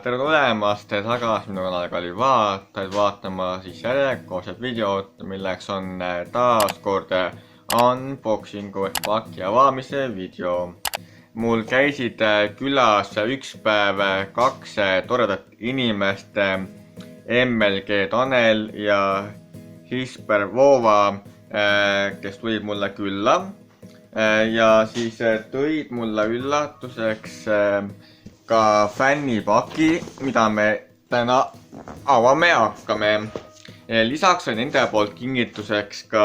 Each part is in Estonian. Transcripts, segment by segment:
tere tulemast tagasi minu kanali Kalivaatajad vaatama siis järjekordset videot, milleks on taas kord unboxingu ehk paki avamise video. Mul käisid külas üks päev kaks toredat inimest, MLG Tanel ja Hisper Voova, kes tulid mulle külla ja siis tõid mulle üllatuseks ka fännipaki, mida me täna avame hakkame. Lisaks oli nende poolt kingituseks ka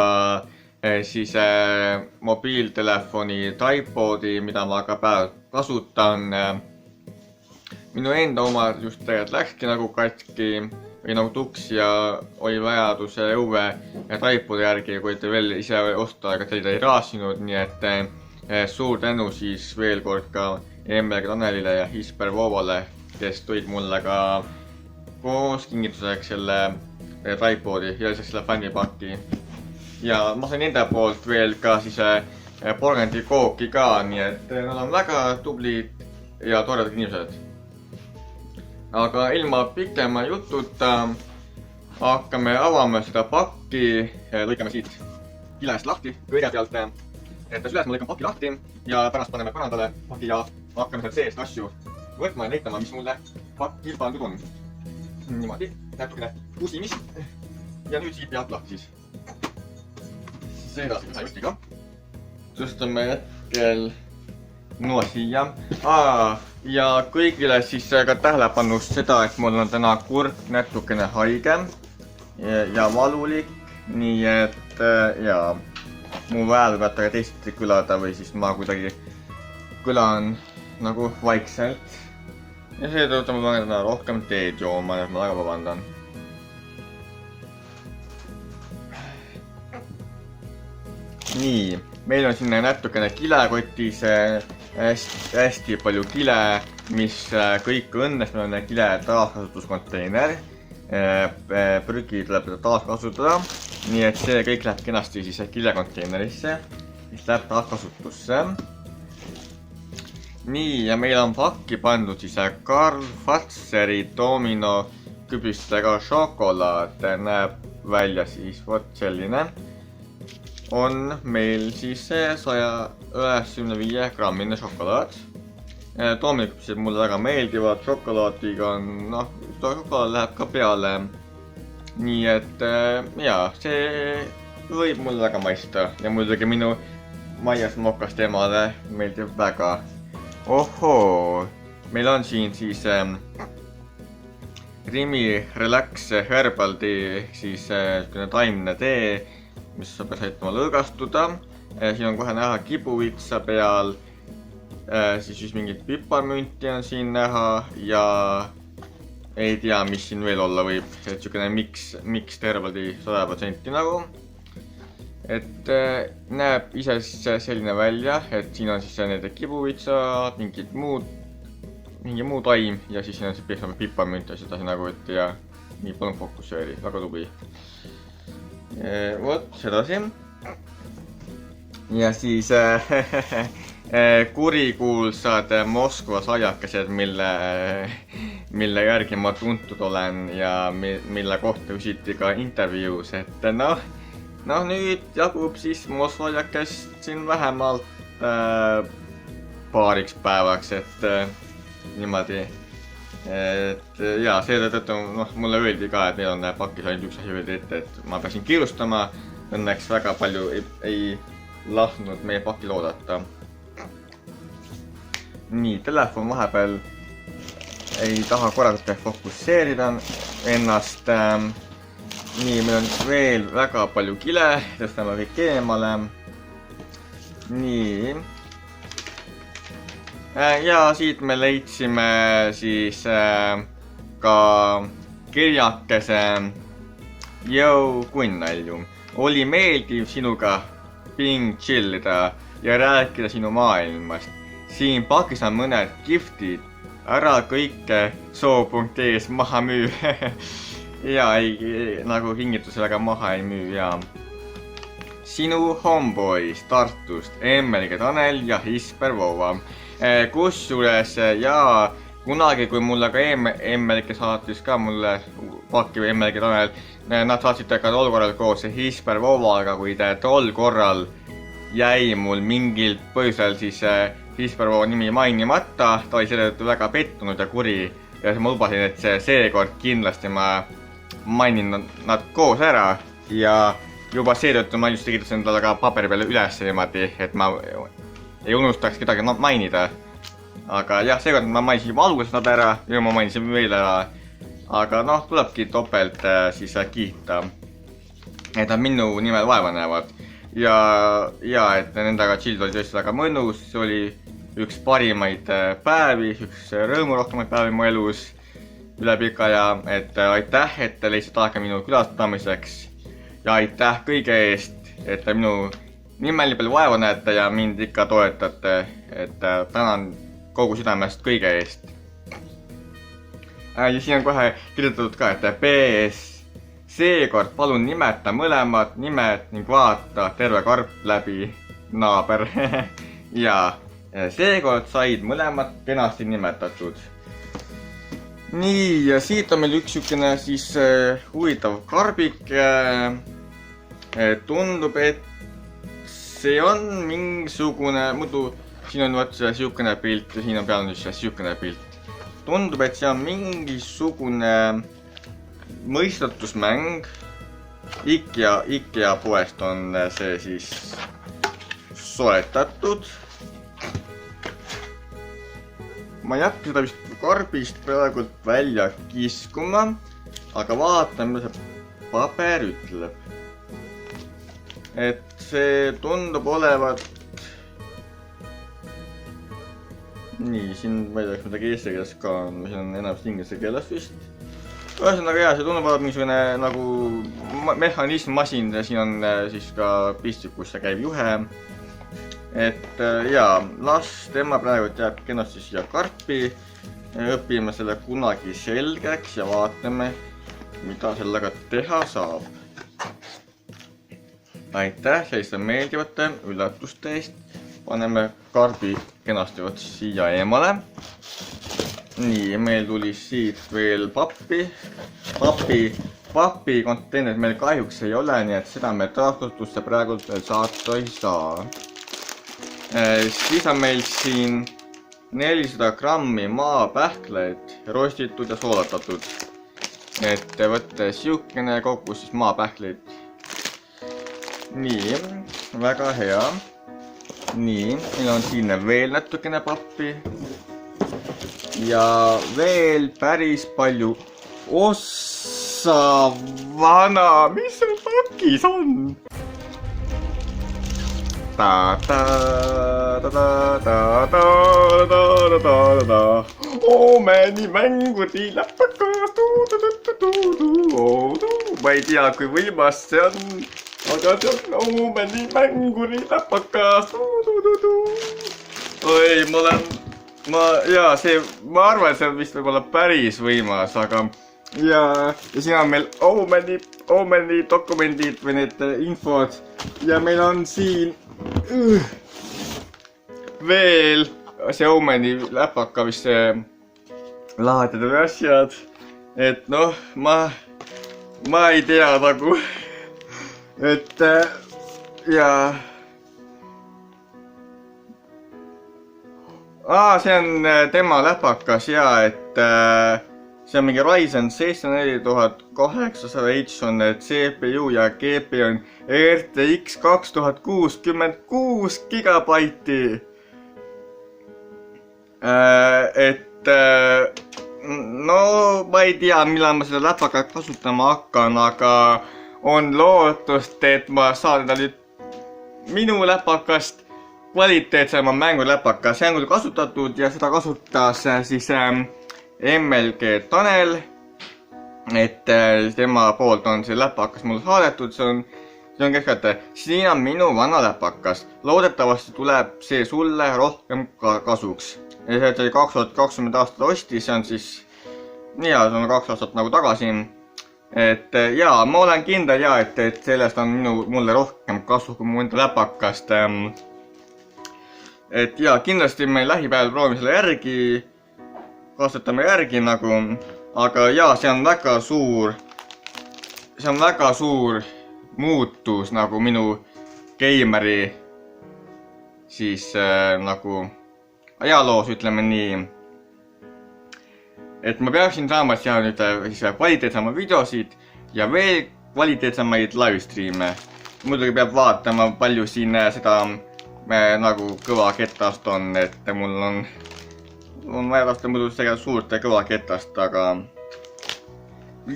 siis mobiiltelefoni tripodi, mida ma ka päev kasutan. Minu enda oma just tegelikult läkski nagu katki või nagu tuks ja oli vajadus õue tripodi järgi, kuid veel ise osta aega teid ei raasinud, nii et suur tänu siis veel kord ka MLG Tanelile ja Hisper Voovale, kes tulid mulle ka koos kingituseks selle tripodi ja lisaks selle fännipaki. Ja ma sain nende poolt veel ka siis porgandikooki ka, nii et nad on väga tublid ja toredad inimesed. Aga ilma pikema jututa hakkame avama seda pakki. Lõikame siit kilest lahti kõigepealt. Et süles ma lõikan paki lahti ja pärast paneme põrandale paki ja hakkame sealt seest asju võtma ja näitama, mis mulle pakil pandud on. Niimoodi, natukene pusimist. Ja nüüd siit pealt lahti siis. See edasi ühe justiga. Tõstame hetkel noa siia. Ja kõigile siis ka tähelepanust seda, et mul on täna kurk natukene haige ja valulik. Nii et jaa, mu hääl võib jätta teisiti kõlada või siis ma kuidagi kõlan nagu vaikselt. Ja seetõttu ma pean täna rohkem teed jooma, et ma väga vabandan. Nii, meil on siin natukene kilekotis hästi palju kile, mis kõik õnnes. Meil on kile taaskasutuskonteiner. Prügi tuleb taaskasutada. Nii et see kõik läheb kenasti siis kilekonteinerisse, mis läheb taaskasutusse. Nii, ja meil on pakki pandud siis Karl Fazeri Domino kübistega šokolaad. Näeb välja siis vot selline. On meil siis 195 grammine šokolaad. Domino mulle väga meeldivad, šokolaadiga on, šokolaad läheb ka peale. Nii et jaa, see võib mulle väga maista ja muidugi minu Maias Mokas temale meeldib väga. Ohoo, meil on siin siis Rimi Relax Herbal Tea ehk siis taimne tee, mis peaks aitama lõõgastuda. Siin on kohe näha kibuvitsa peal, siis mingit piparmünti on siin näha ja ei tea, mis siin veel olla võib. Et siukene mix Herbal Tea 100% nagu. Et näeb ise selline välja, et siin on siis need kibuvitsad, mingi muu taim ja siis siin on see peaks piparmünt ja sedasi nagu, et ja nii palun fokusseeri, väga tubli. Vot, sedasi. Ja siis kurikuulsad Moskva saiakesed, mille järgi ma tuntud olen ja mille kohta küsiti ka intervjuus, et nüüd jagub siis Moskva-saiakest siin vähemalt paariks päevaks, et niimoodi. Et jaa, seetõttu mulle öeldi ka, et meil on pakis ainult üks asi öeldi ette, et ma peaksin kiirustama. Õnneks väga palju ei lasknud meie pakil oodata. Nii, telefon vahepeal ei taha korralikult fokusseerida ennast. Nii, meil on veel väga palju kile, tõstame kõik eemale. Nii. Ja siit me leidsime siis ka kirjakese. Jõu Kunnalju. Oli meeldiv sinuga chillida ja rääkida sinu maailmast. Siin pakis on mõned giftid. Ära kõike soo.ee-s maha müü. Ja ei, nagu kingitusega maha ei müü ja. Sinu homeboys Tartust, MLG Tanel ja Hisper Voova. Kusjuures ja kunagi, kui mulle ka Emmelike saatis ka mulle, Paki või Emmelike Tanel, nad saatsid ka tol korral koos Hispervovaga, kuid tol korral jäi mul mingil põhjusel siis Hispervova nimi mainimata, ta oli selle tõttu väga pettunud ja kuri ja ma lubasin, et seekord kindlasti ma mainin nad koos ära ja juba seetõttu ma just kirjutasin endale ka paberi peale üles niimoodi, et ma ei unustaks kedagi mainida. Aga jah, seekord ma mainisin juba alguses nad ära ja ma mainisin veel ära. Aga noh, tulebki topelt siis kiita, et nad minu nimel vaeva näevad. Ja et nendega chill oli tõesti väga mõnus, see oli üks parimaid päevi, üks rõõmurohkemaid päevi mu elus üle pika ja et aitäh, et te leidsite aega minu külastamiseks ja aitäh kõige eest, et te minu nimel nii palju vaeva näete ja mind ikka toetate, et tänan kogu südamest kõige eest. Ja siin on kohe kirjutatud ka, et PS, seekord palun nimeta mõlemad nimed ning vaata terve karp läbi naaber. Ja seekord said mõlemad kenasti nimetatud. Nii, ja siit on meil üks sükene siis huvitav karbik. Tundub, et see on mingisugune, muidu siin on vaat siukene pilt ja siin on peal nüüd siukene pilt. Tundub, et see on mingisugune mõistatusmäng. IKEA poest on see siis soetatud. Ma ei hakka seda vist karbist praegu välja kiskuma, aga vaatame, mida see paber ütleb. Et see tundub olevat nii, siin ma ei tea, kas midagi eesti keeles ka on, siin on enamasti inglise keeles vist. Ühesõnaga jah, see tundub olevat mingisugune nagu mehhanism masin ja siin on siis ka pistik, kus see käib juhe. Et jaa, las tema praegu jääb kenasti siia karpi. Õpime selle kunagi selgeks ja vaatame, mida sellega teha saab. Aitäh selliste meeldivate üllatuste eest. Paneme karbi kenasti siia eemale. Nii, meil tuli siit veel pappi. Papi konteinerit meil kahjuks ei ole, nii et seda me taaskasutusse praegu veel saata ei saa. Siis on meil siin 400 grammi maapähkleid, rostitud ja soolatatud. Et võtta siukene kokku siis maapähkleid. Nii, väga hea. Nii, meil on siin veel natukene pappi. Ja veel päris palju ossa vana, mis seal pakis on? Omeni mänguri läpakas. Ma ei tea, kui võimas see on. Aga see on Omeni mänguri läpakas. Oi, ma arvan, et see on vist võib-olla päris võimas, aga ja siin on meil Omeni dokumendid või need infod ja meil on siin veel see Omeni läpaka vist see lahedad või asjad, et noh, ma ei tea nagu. Et ja see on tema läpakas ja et see on mingi Ryzen 7800H on CPU ja GPU on RTX 2066 gigabaiti. Et no ma ei tea, millal ma seda läpakat kasutama hakkan, aga on lootust, et ma saan nüüd minu läpakast kvaliteetsema mänguläpaka. See on küll kasutatud ja seda kasutas siis MLG Tanel. Et tema poolt on see läpakas mulle saadetud. See on keskelt. Siin on minu vana läpakas. Loodetavasti tuleb see sulle rohkem kasuks. Ja see oli 2020 aastat ostis. See on siis, see on 2 aastat nagu tagasi. Et jaa, ma olen kindel et sellest on mulle rohkem kasu kui mu enda läpakast. Et jaa, kindlasti me lähipäeval proovime selle järgi. kasutame järgi nagu, aga jaa, see on väga suur muutus nagu minu geimeri siis nagu ajaloos, ütleme nii. Et ma peaksin saama seal nüüd siis kvaliteetsemaid videosid ja veel kvaliteetsemaid livestreame. Muidugi peab vaatama, palju siin seda nagu kõva ketast on, et mul on vaja lasta muidu seda suurt kõva ketast, aga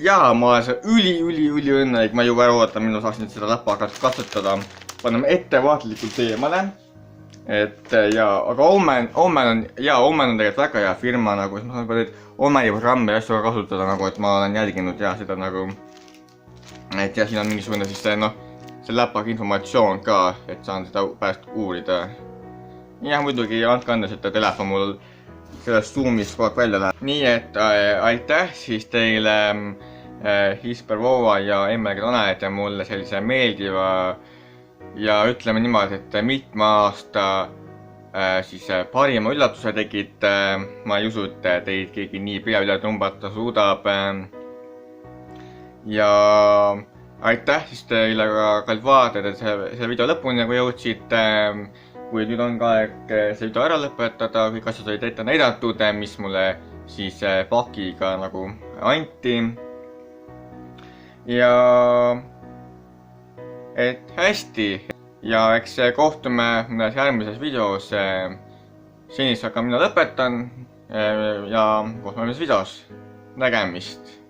jaa, ma olen see üli õnnelik, ma juba ootan, minu saaks nüüd seda läppa hakata kasutada. Paneme ettevaatlikult eemale. Et jaa, aga Omen on tegelikult väga hea firma nagu, ma saan palju Omeni programmi ja asju kasutada nagu, et ma olen jälginud ja seda nagu, et ja siin on mingisugune siis see läpaga informatsioon ka, et saan seda pärast uurida. Ja muidugi andke andes, et telefon mul sellest Zoomist kogu aeg välja läheb. Nii et aitäh siis teile Hispervoova ja Emmelgi Tanel ja mulle sellise meeldiva ja ütleme niimoodi, et mitme aasta siis parima üllatuse tegite. Ma ei usu, et teid keegi nii pea üle tõmbata suudab. Ja aitäh siis teile ka kallid vaatajad, et see video lõpuni nagu jõudsite. Kui nüüd on ka aeg see video ära lõpetada, kõik asjad olid ette näidatud, mis mulle siis pakiga nagu anti. Ja et hästi ja eks kohtume mõnes järgmises videos. Senist aga mina lõpetan ja kohtume järgmises videos. Nägemist!